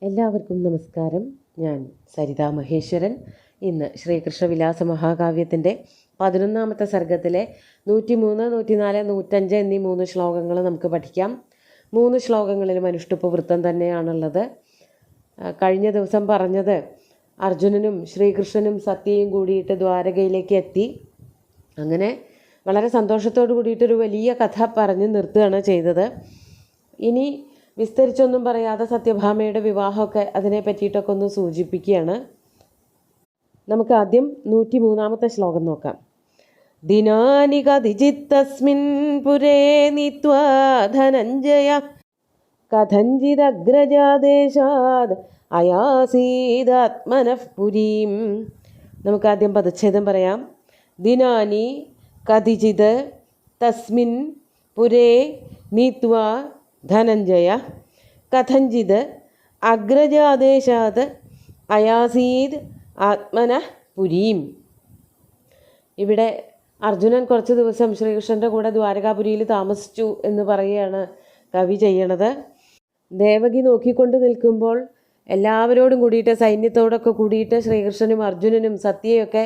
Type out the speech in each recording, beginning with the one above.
എല്ലാവർക്കും നമസ്കാരം. ഞാൻ സരിതാ മഹേശ്വരൻ. ഇന്ന് ശ്രീകൃഷ്ണവിലാസ മഹാകാവ്യത്തിൻ്റെ 11ാമത്തെ സർഗത്തിലെ 103, 104, 105 എന്നീ 3 ശ്ലോകങ്ങൾ നമുക്ക് പഠിക്കാം. 3 ശ്ലോകങ്ങളിലും അനുഷ്ടുപ്പ് വൃത്തം തന്നെയാണുള്ളത്. കഴിഞ്ഞ ദിവസം പറഞ്ഞത് അർജുനനും ശ്രീകൃഷ്ണനും സത്യയും കൂടിയിട്ട് ദ്വാരകയിലേക്ക് എത്തി. അങ്ങനെ വളരെ സന്തോഷത്തോടു കൂടിയിട്ടൊരു വലിയ കഥ പറഞ്ഞ് നിർത്തുകയാണ് ചെയ്തത്. ഇനി വിസ്തരിച്ചൊന്നും പറയാതെ സത്യഭാമയുടെ വിവാഹമൊക്കെ അതിനെ പറ്റിയിട്ടൊക്കെ ഒന്ന് സൂചിപ്പിക്കുകയാണ്. നമുക്ക് ആദ്യം 103ാമത്തെ ശ്ലോകം നോക്കാം. ദിനാനി കതിചിത്തസ്മിൻ പുരേ നീത്വാ ധനഞ്ജയ കഥഞ്ചിദഗ്രജാദേശാദ് അയാസീദാത്മനഃ പുരീം. നമുക്കാദ്യം പദച്ഛേദം പറയാം. ദിനാനി കതിചിത് തസ്മിൻ പുരേ നീത്വാ ധനഞ്ജയ കഥഞ്ചിത് അഗ്രജാദേശാത് അയാസീദ് ആത്മനഃ പുരീം. ഇവിടെ അർജുനൻ കുറച്ച് ദിവസം ശ്രീകൃഷ്ണൻ്റെ കൂടെ ദ്വാരകാപുരിയിൽ താമസിച്ചു എന്ന് പറയുകയാണ് കവി ചെയ്യണത്. ദേവകി നോക്കിക്കൊണ്ട് നിൽക്കുമ്പോൾ എല്ലാവരോടും കൂടിയിട്ട് സൈന്യത്തോടൊക്കെ കൂടിയിട്ട് ശ്രീകൃഷ്ണനും അർജുനനും സത്യയൊക്കെ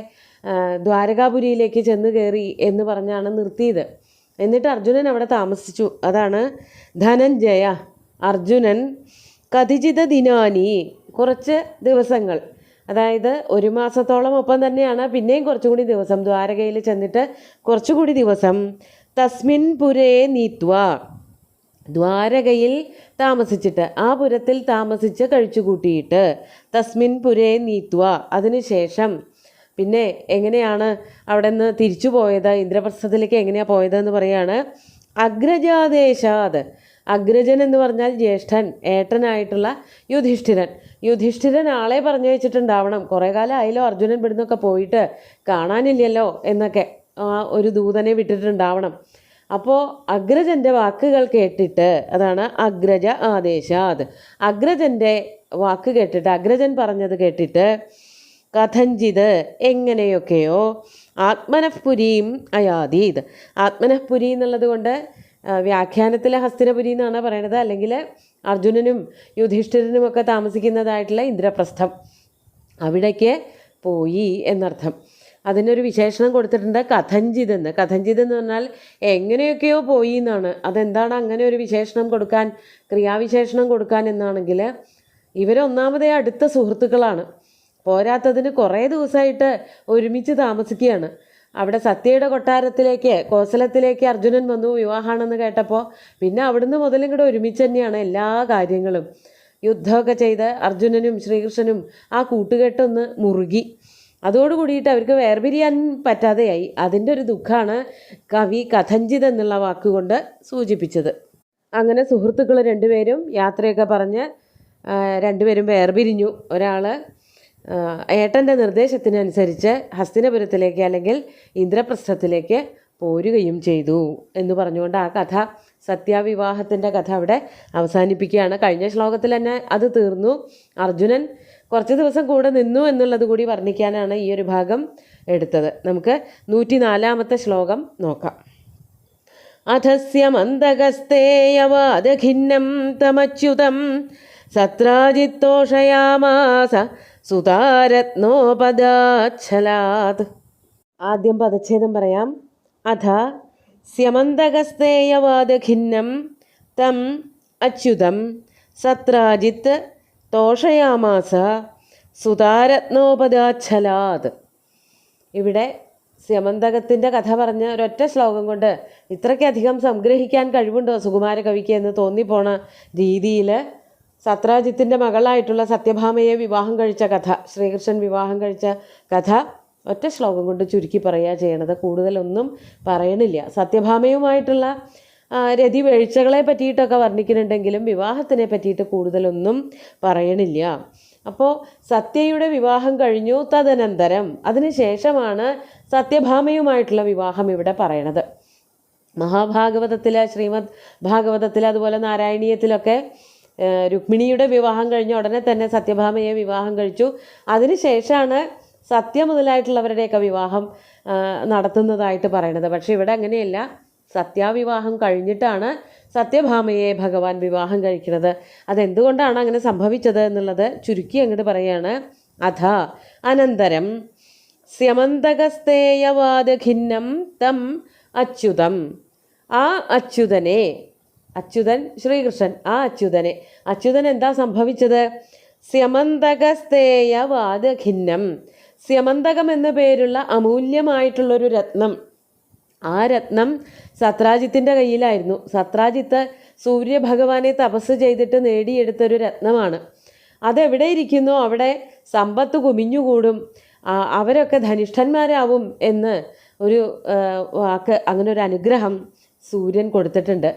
ദ്വാരകാപുരിയിലേക്ക് ചെന്ന് കയറി എന്ന് പറഞ്ഞാണ് നിർത്തിയത്. എന്നിട്ട് അർജുനൻ അവിടെ താമസിച്ചു. അതാണ് ധനഞ്ജയ. അർജുനൻ കതിചിത ദിനാനി, കുറച്ച് ദിവസങ്ങൾ, അതായത് 1 മാസത്തോളം ഒപ്പം തന്നെയാണ്. പിന്നെയും കുറച്ചുകൂടി ദിവസം ദ്വാരകയിൽ ചെന്നിട്ട് കുറച്ചുകൂടി ദിവസം തസ്മിൻ പുരേ നീത്വ, ദ്വാരകയിൽ താമസിച്ചിട്ട്, ആ പുരത്തിൽ താമസിച്ച് കഴിച്ചുകൂട്ടിയിട്ട്, തസ്മിൻ പുരേ നീത്വ, അതിനുശേഷം പിന്നെ എങ്ങനെയാണ് അവിടെ നിന്ന് തിരിച്ചു പോയത്, ഇന്ദ്രപ്രസ്ഥത്തിലേക്ക് എങ്ങനെയാണ് പോയതെന്ന് പറയാണ്. അഗ്രജാദേശാത്, അഗ്രജൻ എന്ന് പറഞ്ഞാൽ ജ്യേഷ്ഠൻ, ഏട്ടനായിട്ടുള്ള യുധിഷ്ഠിരൻ ആളെ പറഞ്ഞു വെച്ചിട്ടുണ്ടാവണം. കുറേ കാലം ആയല്ലോ അർജുനൻ ഇവിടുന്നൊക്കെ പോയിട്ട്, കാണാനില്ലല്ലോ എന്നൊക്കെ ഒരു ദൂതനെ വിട്ടിട്ടുണ്ടാവണം. അപ്പോൾ അഗ്രജൻ്റെ വാക്കുകൾ കേട്ടിട്ട്, അതാണ് അഗ്രജ ആദേശാത്, അഗ്രജൻ്റെ വാക്ക് കേട്ടിട്ട്, അഗ്രജൻ പറഞ്ഞത് കേട്ടിട്ട്, കഥഞ്ചിത് എങ്ങനെയൊക്കെയോ, ആത്മനഃപുരീം അയാതീത്. ആത്മനഃപുരി എന്നുള്ളത് കൊണ്ട് വ്യാഖ്യാനത്തിലെ ഹസ്തിനപുരി എന്നാണ് പറയണത്, അല്ലെങ്കിൽ അർജുനനും യുധിഷ്ഠിരനുമൊക്കെ താമസിക്കുന്നതായിട്ടുള്ള ഇന്ദ്രപ്രസ്ഥം, അവിടേക്ക് പോയി എന്നർത്ഥം. അതിനൊരു വിശേഷണം കൊടുത്തിട്ടുണ്ട് കഥഞ്ചിത് എന്ന്. കഥഞ്ചിത് എന്ന് പറഞ്ഞാൽ എങ്ങനെയൊക്കെയോ പോയി എന്നാണ്. അതെന്താണ് അങ്ങനെ ഒരു വിശേഷണം കൊടുക്കാൻ, ക്രിയാവിശേഷണം കൊടുക്കാൻ എന്നാണെങ്കിൽ, ഇവരൊന്നാമതേ അടുത്ത സുഹൃത്തുക്കളാണ്. പോരാത്തതിന് കുറേ ദിവസമായിട്ട് ഒരുമിച്ച് താമസിക്കുകയാണ്. അവിടെ സത്യയുടെ കൊട്ടാരത്തിലേക്ക്, കോസലത്തിലേക്ക് അർജുനൻ വന്നു, വിവാഹമാണെന്ന് കേട്ടപ്പോൾ പിന്നെ അവിടുന്ന് മുതലും കൂടെ ഒരുമിച്ച് തന്നെയാണ് എല്ലാ കാര്യങ്ങളും. യുദ്ധമൊക്കെ ചെയ്ത് അർജുനനും ശ്രീകൃഷ്ണനും ആ കൂട്ടുകെട്ടൊന്ന് മുറുകി. അതോടുകൂടിയിട്ട് അവർക്ക് വേർപിരിയാൻ പറ്റാതെയായി. അതിൻ്റെ ഒരു ദുഃഖമാണ് കവി കഥഞ്ചിത് എന്നുള്ള വാക്കുകൊണ്ട് സൂചിപ്പിച്ചത്. അങ്ങനെ സുഹൃത്തുക്കൾ രണ്ടുപേരും യാത്രയൊക്കെ പറഞ്ഞ് രണ്ടുപേരും വേർപിരിഞ്ഞു. ഒരാൾ ഏട്ടൻ്റെ നിർദ്ദേശത്തിനനുസരിച്ച് ഹസ്തിനപുരത്തിലേക്ക് അല്ലെങ്കിൽ ഇന്ദ്രപ്രസ്ഥത്തിലേക്ക് പോരുകയും ചെയ്തു എന്ന് പറഞ്ഞുകൊണ്ട് ആ കഥ, സത്യാവിവാഹത്തിൻ്റെ കഥ അവിടെ അവസാനിപ്പിക്കുകയാണ്. കഴിഞ്ഞ ശ്ലോകത്തിൽ തന്നെ അത് തീർന്നു. അർജുനൻ കുറച്ച് ദിവസം കൂടെ നിന്നു എന്നുള്ളത് കൂടി വർണ്ണിക്കാനാണ് ഈ ഒരു ഭാഗം എടുത്തത്. നമുക്ക് 104ാമത്തെ ശ്ലോകം നോക്കാം. അധസ്യ മന്ദഗസ്തേയവാദഖിന്നം തമച്യുതം സത്രാജിത്തോഷയാമാസ സുതാരത്നോപദാച്ഛലാത്. ആദ്യം പദച്ഛേദം പറയാം. അധ സ്യമന്തകസ്തേയവാദഖിന്നം തം അച്യുതം സത്രാജിത്ത് തോഷയാമാസ സുതാരത്നോപദാച്ഛലാത്. ഇവിടെ സ്യമന്തകത്തിൻ്റെ കഥ പറഞ്ഞ് ഒരൊറ്റ ശ്ലോകം കൊണ്ട് ഇത്രയ്ക്കധികം സംഗ്രഹിക്കാൻ കഴിവുണ്ടോ സുകുമാര കവിക്ക് എന്ന് തോന്നിപ്പോണ രീതിയിൽ സത്രാജിത്തിൻ്റെ മകളായിട്ടുള്ള സത്യഭാമയെ വിവാഹം കഴിച്ച കഥ, ശ്രീകൃഷ്ണൻ വിവാഹം കഴിച്ച കഥ ഒറ്റ ശ്ലോകം കൊണ്ട് ചുരുക്കി പറയുക ചെയ്യണത്. കൂടുതലൊന്നും പറയണില്ല. സത്യഭാമയുമായിട്ടുള്ള രതി വീഴ്ചകളെ പറ്റിയിട്ടൊക്കെ വർണ്ണിക്കുന്നുണ്ടെങ്കിലും വിവാഹത്തിനെ പറ്റിയിട്ട് കൂടുതലൊന്നും പറയണില്ല. അപ്പോൾ സത്യയുടെ വിവാഹം കഴിഞ്ഞു, തദനന്തരം അതിനുശേഷമാണ് സത്യഭാമയുമായിട്ടുള്ള വിവാഹം ഇവിടെ പറയണത്. മഹാഭാഗവതത്തിൽ, ശ്രീമദ് ഭാഗവതത്തിൽ, അതുപോലെ നാരായണീയത്തിലൊക്കെ രുക്മിണിയുടെ വിവാഹം കഴിഞ്ഞ ഉടനെ തന്നെ സത്യഭാമയെ വിവാഹം കഴിച്ചു. അതിനുശേഷമാണ് സത്യ മുതലായിട്ടുള്ളവരുടെയൊക്കെ വിവാഹം നടത്തുന്നതായിട്ട് പറയണത്. പക്ഷേ ഇവിടെ അങ്ങനെയല്ല. സത്യാവിവാഹം കഴിഞ്ഞിട്ടാണ് സത്യഭാമയെ ഭഗവാൻ വിവാഹം കഴിക്കുന്നത്. അതെന്തുകൊണ്ടാണ് അങ്ങനെ സംഭവിച്ചത് എന്നുള്ളത് ചുരുക്കി അങ്ങോട്ട് പറയാണ്. അഥ അനന്തരം സ്യമന്തകസ്തേയവാദഖിന്നം തം അച്യുതം. ആ അച്യുതനെ, അച്യുതൻ ശ്രീകൃഷ്ണൻ, ആ അച്യുതൻ എന്താ സംഭവിച്ചത്? സ്യമന്തകസ്തേയവാദഖിന്നം. സ്യമന്തകം എന്ന പേരുള്ള അമൂല്യമായിട്ടുള്ളൊരു രത്നം, ആ രത്നം സത്രാജിത്തിൻ്റെ കയ്യിലായിരുന്നു. സത്രാജിത്ത് സൂര്യഭഗവാനെ തപസ് ചെയ്തിട്ട് നേടിയെടുത്തൊരു രത്നമാണ്. അതെവിടെ ഇരിക്കുന്നോ അവിടെ സമ്പത്ത് കുമിഞ്ഞുകൂടും, അവരൊക്കെ ധനിഷ്ഠന്മാരാവും എന്ന് ഒരു വാക്ക്, അങ്ങനെ ഒരു അനുഗ്രഹം സൂര്യൻ കൊടുത്തിട്ടുണ്ട്.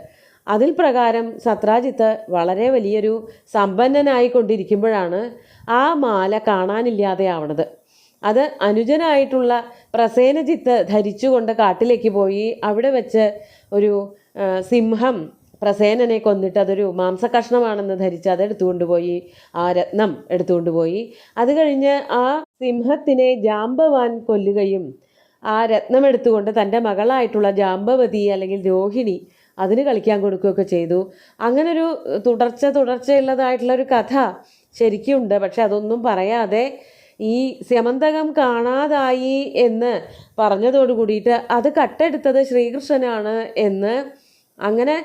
അതിൽ പ്രകാരം സത്രാജിത്ത് വളരെ വലിയൊരു സമ്പന്നനായിക്കൊണ്ടിരിക്കുമ്പോഴാണ് ആ മാല കാണാനില്ലാതെ ആവണത്. അത് അനുജനായിട്ടുള്ള പ്രസേനജിത്ത് ധരിച്ചുകൊണ്ട് കാട്ടിലേക്ക് പോയി അവിടെ വെച്ച് ഒരു സിംഹം പ്രസേനനെ കൊന്നിട്ട് അതൊരു മാംസകഷ്ണമാണെന്ന് ധരിച്ച് അതെടുത്തുകൊണ്ടുപോയി, ആ രത്നം എടുത്തുകൊണ്ടുപോയി. അത് കഴിഞ്ഞ് ആ സിംഹത്തിനെ ജാമ്പവാൻ കൊല്ലുകയും ആ രത്നം എടുത്തുകൊണ്ട് തൻ്റെ മകളായിട്ടുള്ള ജാമ്പവതി അല്ലെങ്കിൽ രോഹിണി അതിന് കളിക്കാൻ കൊടുക്കുകയൊക്കെ ചെയ്തു. അങ്ങനൊരു തുടർച്ചയുള്ളതായിട്ടുള്ളൊരു കഥ ശരിക്കുമുണ്ട്. പക്ഷെ അതൊന്നും പറയാതെ ഈ സ്യമന്തകം കാണാതായി എന്ന് പറഞ്ഞതോടു കൂടിയിട്ട് അത് കട്ടെടുത്തത് ശ്രീകൃഷ്ണനാണ് എന്ന് അങ്ങനെ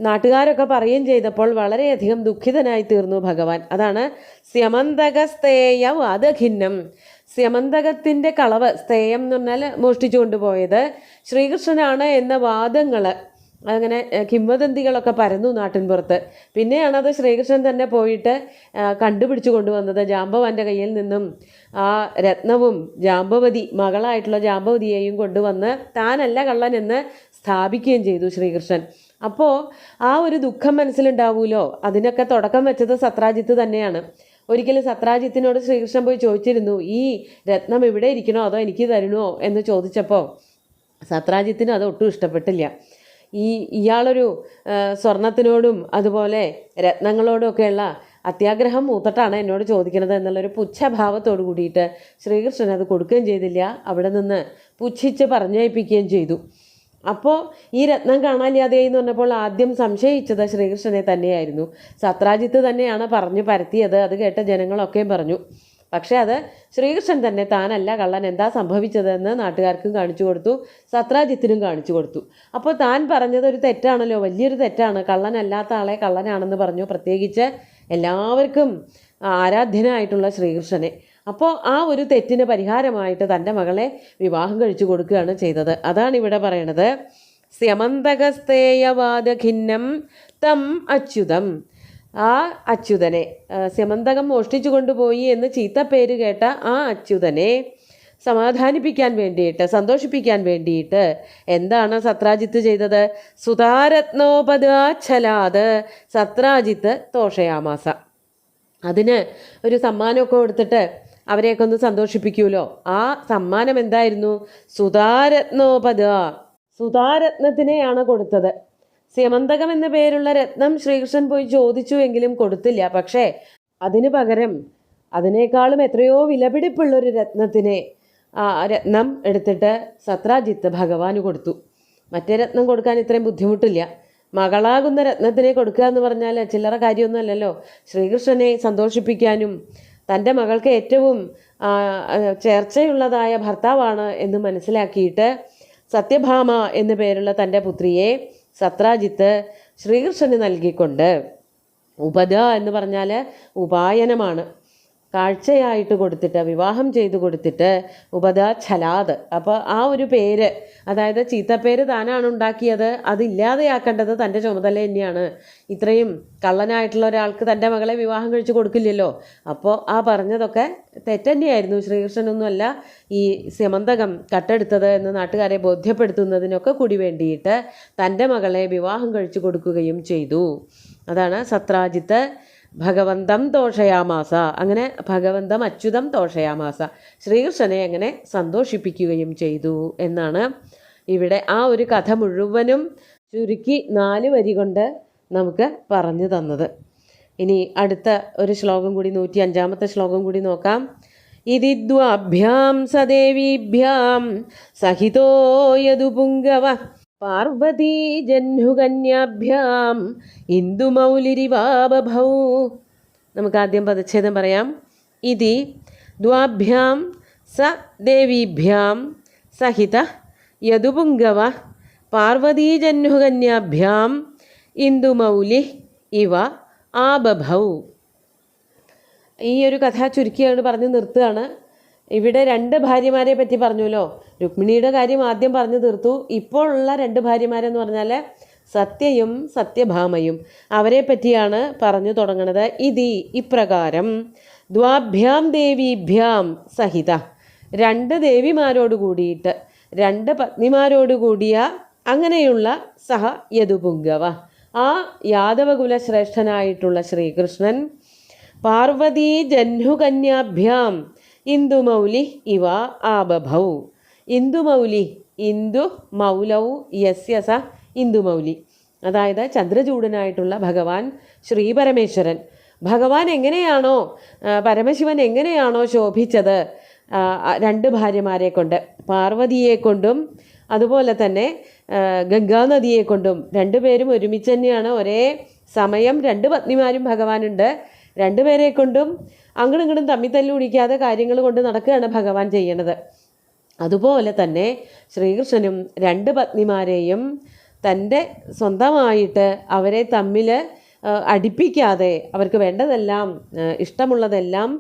നാട്ടുകാരൊക്കെ പറയുകയും ചെയ്തപ്പോൾ വളരെയധികം ദുഃഖിതനായി തീർന്നു ഭഗവാൻ. അതാണ് സ്യമന്തകസ്തേയവാദഖിന്നം. സ്യമന്തകത്തിൻ്റെ കളവ്, സ്തേയം എന്ന് പറഞ്ഞാൽ മോഷ്ടിച്ചു കൊണ്ടുപോയത് ശ്രീകൃഷ്ണനാണ് എന്ന വാദങ്ങൾ, അങ്ങനെ കിംവദന്തികളൊക്കെ പരന്നു നാട്ടിൻപുറത്ത്. പിന്നെയാണത് ശ്രീകൃഷ്ണൻ തന്നെ പോയിട്ട് കണ്ടുപിടിച്ചു കൊണ്ടുവന്നത്. ജാമ്പവാൻ്റെ കയ്യിൽ നിന്നും ആ രത്നവും ജാമ്പവതി, മകളായിട്ടുള്ള ജാമ്പവതിയെയും കൊണ്ടുവന്ന് താനല്ല കള്ളൻ എന്ന് സ്ഥാപിക്കുകയും ചെയ്തു ശ്രീകൃഷ്ണൻ. അപ്പോൾ ആ ഒരു ദുഃഖം മനസ്സിലുണ്ടാവുമല്ലോ. അതിനൊക്കെ തുടക്കം വെച്ചത് സത്രാജിത്ത് തന്നെയാണ്. ഒരിക്കലും സത്രാജിത്തിനോട് ശ്രീകൃഷ്ണൻ പോയി ചോദിച്ചിരുന്നു, ഈ രത്നം ഇവിടെ ഇരിക്കണോ അതോ എനിക്ക് തരണോ എന്ന് ചോദിച്ചപ്പോൾ സത്രാജിത്തിന് അത് ഒട്ടും ഇഷ്ടപ്പെട്ടില്ല. ഇയാളൊരു സ്വർണത്തിനോടും അതുപോലെ രത്നങ്ങളോടും ഒക്കെയുള്ള അത്യാഗ്രഹം മൂത്തിട്ടാണ് എന്നോട് ചോദിക്കുന്നത് എന്നുള്ളൊരു പുച്ഛഭാവത്തോട് കൂടിയിട്ട് ശ്രീകൃഷ്ണൻ അത് കൊടുക്കുകയും ചെയ്തില്ല. അവിടെ നിന്ന് പുച്ഛിച്ച് പറഞ്ഞേൽപ്പിക്കുകയും ചെയ്തു. അപ്പോൾ ഈ രത്നം കാണാനില്ലാതെ എന്ന് പറഞ്ഞപ്പോൾ ആദ്യം സംശയിച്ചത് ശ്രീകൃഷ്ണനെ തന്നെയായിരുന്നു. സത്രാജിത്ത് തന്നെയാണ് പറഞ്ഞു പരത്തിയത്. അത് കേട്ട ജനങ്ങളൊക്കെയും പറഞ്ഞു. പക്ഷേ അത് ശ്രീകൃഷ്ണൻ തന്നെ താനല്ല കള്ളൻ, എന്താ സംഭവിച്ചതെന്ന് നാട്ടുകാർക്കും കാണിച്ചു കൊടുത്തു, സത്രാജിത്തിനും കാണിച്ചു കൊടുത്തു. അപ്പോൾ താൻ പറഞ്ഞത് ഒരു തെറ്റാണല്ലോ, വലിയൊരു തെറ്റാണ്, കള്ളനല്ലാത്ത ആളെ കള്ളനാണെന്ന് പറഞ്ഞു. പ്രത്യേകിച്ച് എല്ലാവർക്കും ആരാധ്യനായിട്ടുള്ള ശ്രീകൃഷ്ണനെ. അപ്പോൾ ആ ഒരു തെറ്റിന് പരിഹാരമായിട്ട് തൻ്റെ മകളെ വിവാഹം കഴിച്ചു കൊടുക്കുകയാണ് ചെയ്തത്. അതാണ് ഇവിടെ പറയണത്. സ്യമന്തകസ്തേയവാദഖിന്നം തം അച്യുതം. ആ അച്യുതനെ, സ്യമന്തകം മോഷ്ടിച്ചു കൊണ്ടുപോയി എന്ന് ചീത്തപ്പേര് കേട്ട ആ അച്യുതനെ സമാധാനിപ്പിക്കാൻ വേണ്ടിയിട്ട്, സന്തോഷിപ്പിക്കാൻ വേണ്ടിയിട്ട് എന്താണ് സത്രാജിത്ത് ചെയ്തത്? സുതാരത്നോപദാച്ഛലാത് സത്രാജിത്ത് തോഷയാമാസ. അതിന് ഒരു സമ്മാനമൊക്കെ കൊടുത്തിട്ട് അവരെയൊക്കെ ഒന്ന് സന്തോഷിപ്പിക്കുമല്ലോ. ആ സമ്മാനം എന്തായിരുന്നു? സുതാരത്നത്തിനെയാണ് കൊടുത്തത്. സ്യമന്തകം എന്ന പേരുള്ള രത്നം ശ്രീകൃഷ്ണൻ പോയി ചോദിച്ചു എങ്കിലും കൊടുത്തില്ല. പക്ഷേ അതിന് പകരം അതിനേക്കാളും എത്രയോ വിലപിടിപ്പുള്ളൊരു രത്നം എടുത്തിട്ട് സത്രാജിത്ത് ഭഗവാന് കൊടുത്തു. മറ്റേ രത്നം കൊടുക്കാൻ ഇത്രയും ബുദ്ധിമുട്ടില്ല. മകളാകുന്ന രത്നത്തിനെ കൊടുക്കുക എന്ന് പറഞ്ഞാൽ ചില്ലറ കാര്യമൊന്നുമല്ലല്ലോ. ശ്രീകൃഷ്ണനെ സന്തോഷിപ്പിക്കാനും തൻ്റെ മകൾക്ക് ഏറ്റവും ചേർച്ചയുള്ളതായ ഭർത്താവാണ് എന്ന് മനസ്സിലാക്കിയിട്ട് സത്യഭാമ എന്നു പേരുള്ള തൻ്റെ പുത്രിയെ സത്രാജിത്ത് ശ്രീകൃഷ്ണന് നൽകിക്കൊണ്ട്, ഉപദ എന്ന് പറഞ്ഞാൽ ഉപായനമാണ്, കാഴ്ചയായിട്ട് കൊടുത്തിട്ട്, വിവാഹം ചെയ്തു കൊടുത്തിട്ട്, ഉപദാച്ഛലാത്. അപ്പോൾ ആ ഒരു പേര്, അതായത് ചീത്തപ്പേര് താനാണ് ഉണ്ടാക്കിയത്, അതില്ലാതെയാക്കേണ്ടത് തൻ്റെ ചുമതല തന്നെയാണ്. ഇത്രയും കള്ളനായിട്ടുള്ള ഒരാൾക്ക് തൻ്റെ മകളെ വിവാഹം കഴിച്ച് കൊടുക്കില്ലല്ലോ. അപ്പോൾ ആ പറഞ്ഞതൊക്കെ തെറ്റന്നെയായിരുന്നു. ശ്രീകൃഷ്ണനൊന്നുമല്ല ഈ സ്യമന്തകം കട്ടെടുത്തത് എന്ന് നാട്ടുകാരെ ബോധ്യപ്പെടുത്തുന്നതിനൊക്കെ കൂടി വേണ്ടിയിട്ട് തൻ്റെ മകളെ വിവാഹം കഴിച്ചു കൊടുക്കുകയും ചെയ്തു. അതാണ് സത്രാജിത്ത് ഭഗവന്തം തോഷയാമാസ. അങ്ങനെ ഭഗവന്തം അച്യുതം തോഷയാമാസ, ശ്രീകൃഷ്ണനെ അങ്ങനെ സന്തോഷിപ്പിക്കുകയും ചെയ്തു എന്നാണ് ഇവിടെ ആ ഒരു കഥ മുഴുവനും ചുരുക്കി 4 വരി കൊണ്ട് നമുക്ക് പറഞ്ഞു തന്നത്. ഇനി അടുത്ത ഒരു ശ്ലോകം കൂടി, 105-ാമത്തെ ശ്ലോകം കൂടി നോക്കാം. ഇതി ദ്വാഭ്യാം സദേവീഭ്യാം സഹിതോ യദു പുംഗവ പാർവതീ ജഹ്നുകന്യാഭ്യാം ഇന്ദുമൗലിരിവാബഭൗ. നമുക്ക് ആദ്യം പദച്ഛേദം പറയാം. ഇതി ദ്വാഭ്യാം സ ദേവീഭ്യാം സഹിത യദുപുംഗവ പാർവതീജഹ്നുകന്യാഭ്യാം ഇന്ദുമൗലി ഇവ ആബഭൗ. ഈ ഒരു കഥ ചുരുക്കിയാണ് പറഞ്ഞ് നിർത്തുകയാണ്. ഇവിടെ രണ്ട് ഭാര്യമാരെ പറ്റി പറഞ്ഞല്ലോ. രുക്മിണിയുടെ കാര്യം ആദ്യം പറഞ്ഞു തീർത്തു. ഇപ്പോൾ ഉള്ള രണ്ട് ഭാര്യമാരെന്ന് പറഞ്ഞാൽ സത്യയും സത്യഭാമയും, അവരെ പറ്റിയാണ് പറഞ്ഞു തുടങ്ങുന്നത്. ഇതി ഇപ്രകാരം ദ്വാഭ്യാം ദേവീഭ്യാം സഹിത, രണ്ട് ദേവിമാരോട് കൂടിയിട്ട്, രണ്ട് പത്നിമാരോട് കൂടിയ അങ്ങനെയുള്ള സഹ യദുപുംഗവ, ആ യാദവകുല ശ്രേഷ്ഠനായിട്ടുള്ള ശ്രീകൃഷ്ണൻ പാർവതീ ജഹ്നുകന്യാഭ്യാം ഇന്ദുമൗലി ഇവ ആബഭൗ. ഇന്ദുമൗലി, ഇന്ദു മൗലൗ യസ്യ സ ഇന്ദുമൗലി, അതായത് ചന്ദ്രചൂഡനായിട്ടുള്ള ഭഗവാൻ ശ്രീപരമേശ്വരൻ. ഭഗവാൻ എങ്ങനെയാണോ, പരമശിവൻ എങ്ങനെയാണോ ശോഭിച്ചത് രണ്ട് ഭാര്യമാരെ കൊണ്ട്, പാർവതിയെ കൊണ്ടും അതുപോലെ തന്നെ ഗംഗാനദിയെ കൊണ്ടും, രണ്ടുപേരും ഒരുമിച്ച് തന്നെയാണ്, ഒരേ സമയം രണ്ട് പത്നിമാരും ഭഗവാനുണ്ട്. രണ്ടുപേരെ കൊണ്ടും അങ്ങോട്ടും ഇങ്ങോട്ടും തമ്മിൽ തല്ലി കുടിക്കാതെ കാര്യങ്ങൾ കൊണ്ട് നടക്കുകയാണ് ഭഗവാൻ ചെയ്യണത്. അതുപോലെ തന്നെ ശ്രീകൃഷ്ണനും രണ്ട് പത്നിമാരെയും തൻ്റെ സ്വന്തമായിട്ട് അവരെ തമ്മിൽ അടിപ്പിക്കാതെ അവർക്ക് വേണ്ടതെല്ലാം ഇഷ്ടമുള്ളതെല്ലാം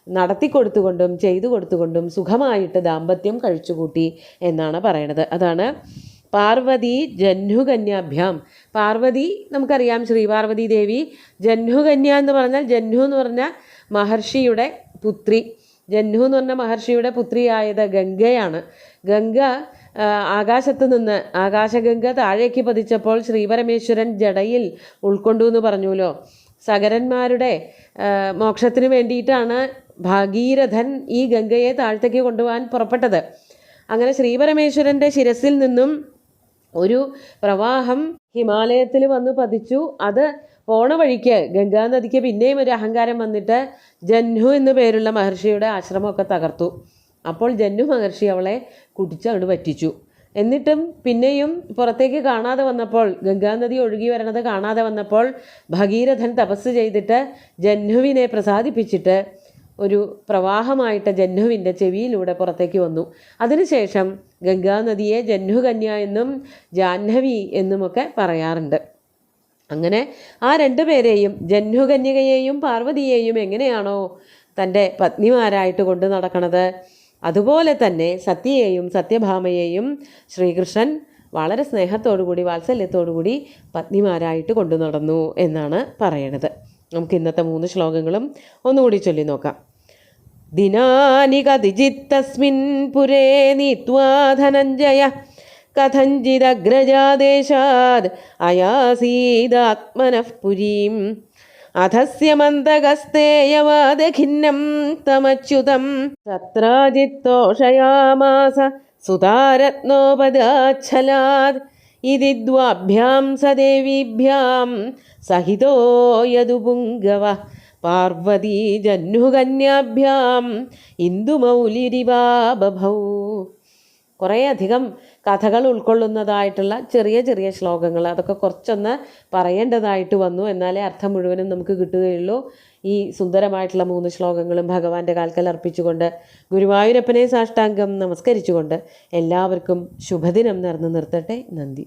നടത്തി കൊടുത്തുകൊണ്ടും ചെയ്തു കൊടുത്തുകൊണ്ടും സുഖമായിട്ട് ദാമ്പത്യം കഴിച്ചുകൂട്ടി എന്നാണ് പറയണത്. അതാണ് പാർവതി ജഹ്നുകന്യാഭ്യാം. പാർവതി നമുക്കറിയാം, ശ്രീപാർവതി ദേവി. ജഹ്നുകന്യ എന്ന് പറഞ്ഞാൽ, ജഹ്നു എന്ന് പറഞ്ഞാൽ മഹർഷിയുടെ പുത്രി. ജഹ്നു എന്ന് പറഞ്ഞ മഹർഷിയുടെ പുത്രിയായത് ഗംഗയാണ്. ഗംഗ ആകാശത്ത് നിന്ന്, ആകാശഗംഗ താഴേക്ക് പതിച്ചപ്പോൾ ശ്രീപരമേശ്വരൻ ജടയിൽ ഉൾക്കൊണ്ടു എന്ന് പറഞ്ഞുല്ലോ. സകരന്മാരുടെ മോക്ഷത്തിന് വേണ്ടിയിട്ടാണ് ഭാഗീരഥൻ ഈ ഗംഗയെ താഴത്തേക്ക് കൊണ്ടുപോകാൻ പുറപ്പെട്ടത്. അങ്ങനെ ശ്രീപരമേശ്വരൻ്റെ ശിരസിൽ നിന്നും ഒരു പ്രവാഹം ഹിമാലയത്തിൽ വന്ന് പതിച്ചു. അത് പോണ വഴിക്ക് ഗംഗാനദിക്ക് പിന്നെയും ഒരു അഹങ്കാരം വന്നിട്ട് ജഹ്നു എന്നു പേരുള്ള മഹർഷിയുടെ ആശ്രമമൊക്കെ തകർത്തു. അപ്പോൾ ജഹ്നു മഹർഷി അവളെ കുടിച്ച് അങ്ങോട്ട് പറ്റിച്ചു. എന്നിട്ടും പിന്നെയും പുറത്തേക്ക് കാണാതെ വന്നപ്പോൾ, ഗംഗാനദി ഒഴുകി വരണത് കാണാതെ വന്നപ്പോൾ ഭഗീരഥൻ തപസ് ചെയ്തിട്ട് ജഹ്നുവിനെ പ്രസാദിപ്പിച്ചിട്ട് ഒരു പ്രവാഹമായിട്ട് ജഹ്നുവിൻ്റെ ചെവിയിലൂടെ പുറത്തേക്ക് വന്നു. അതിനുശേഷം ഗംഗാനദിയെ ജഹ്നുകന്യ എന്നും ജാഹ്നവി എന്നുമൊക്കെ പറയാറുണ്ട്. അങ്ങനെ ആ രണ്ടുപേരെയും, ജഹ്നുകന്യകയെയും പാർവതിയെയും എങ്ങനെയാണോ തൻ്റെ പത്നിമാരായിട്ട് കൊണ്ട് നടക്കണത്, അതുപോലെ തന്നെ സത്യയെയും സത്യഭാമയെയും ശ്രീകൃഷ്ണൻ വളരെ സ്നേഹത്തോടുകൂടി വാത്സല്യത്തോടുകൂടി പത്നിമാരായിട്ട് കൊണ്ടു നടന്നു എന്നാണ് പറയണത്. നമുക്ക് ഇന്നത്തെ 3 ശ്ലോകങ്ങളും ഒന്നുകൂടി ചൊല്ലി നോക്കാം. ദിനാനി കതിജിത്തസ്മിൻ പുരേ നീത്വാ ധനഞ്ജയ കഥഞ്ചിദഗ്രജാദേശാദ് അയാസീദാത്മനഃ പുരീം അധസ്യ മന്ദഗസ്തേയവാദഖിന്നം തമച്യുതം തത്രാജിത്തോഷയാമാസ സുതാരത്നോപദാച്ഛലാദ് ഇതി ദ്വാഭ്യാം സദേവീഭ്യാം സഹിതോ യദുപുംഗവ പാർവതീ ജഹ്നുകന്യാഭ്യാം ഇന്ദുമൗലിരിവാ ബഭൗ. കുറേയധികം കഥകൾ ഉൾക്കൊള്ളുന്നതായിട്ടുള്ള ചെറിയ ചെറിയ ശ്ലോകങ്ങൾ, അതൊക്കെ കുറച്ചൊന്ന് പറയേണ്ടതായിട്ട് വന്നു. എന്നാലേ അർത്ഥം മുഴുവനും നമുക്ക് കിട്ടുകയുള്ളൂ. ഈ സുന്ദരമായിട്ടുള്ള 3 ശ്ലോകങ്ങളും ഭഗവാന്റെ കാൽക്കൽ അർപ്പിച്ചുകൊണ്ട് ഗുരുവായൂരപ്പനെ സാഷ്ടാംഗം നമസ്കരിച്ചുകൊണ്ട് എല്ലാവർക്കും ശുഭദിനം നേർന്നു നിർത്തട്ടെ. നന്ദി.